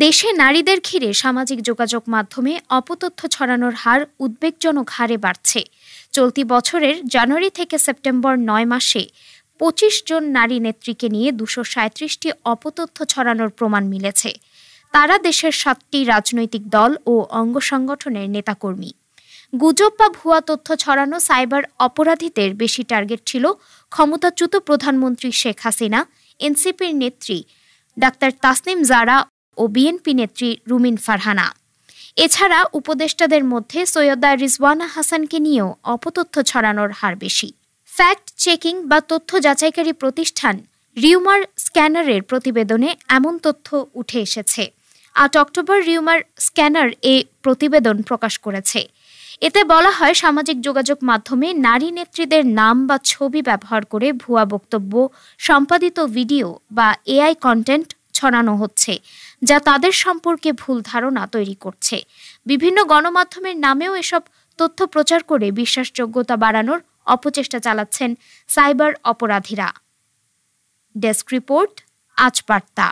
দেশে নারীদের ঘিরে সামাজিক যোগাযোগ মাধ্যমে অপতথ্য ছড়ানোর হার উদ্বেগজনক হারে বাড়ছে। চলতি বছরের জানুয়ারি থেকে সেপ্টেম্বর ৯ মাসে ২৫ জন নারী নেত্রীকে নিয়ে ২৩৭টি অপতথ্য ছড়ানোর প্রমাণ মিলেছে। তারা দেশের ৭টি রাজনৈতিক দল ও অঙ্গ সংগঠনের নেতাকর্মী। গুজব বা ভুয়া তথ্য ছড়ানো সাইবার অপরাধীদের বেশি টার্গেট ছিল ক্ষমতাচ্যুত প্রধানমন্ত্রী শেখ হাসিনা, এনসিপির নেত্রী ডাক্তার তাসনিম জারা ও বিএনপি নেত্রী রুমিন ফারহানা। এছাড়া উপদেষ্টাদের মধ্যে সৈয়দা রিজওয়ানা হাসানকে নিয়েও অপতথ্য ছড়ানোর হার বেশি। ফ্যাক্ট চেকিং বা তথ্য যাচাইকারী প্রতিষ্ঠান রিউমার স্ক্যানারের প্রতিবেদনে এমন তথ্য উঠে এসেছে। ৮ অক্টোবর রিউমার স্ক্যানার এ প্রতিবেদন প্রকাশ করেছে। এতে বলা হয়, সামাজিক যোগাযোগ মাধ্যমে নারী নেত্রীদের নাম বা ছবি ব্যবহার করে ভুয়া বক্তব্য, সম্পাদিত ভিডিও বা এআই কন্টেন্ট ছড়ানো হচ্ছে, যা তাদের সম্পর্কে ভুল ধারণা তৈরি করছে। বিভিন্ন গণমাধ্যমের নামেও এসব তথ্য প্রচার করে বিশ্বাসযোগ্যতা বাড়ানোর অপচেষ্টা চালাচ্ছেন সাইবার অপরাধীরা। ডেস্ক রিপোর্ট, আজ বার্তা।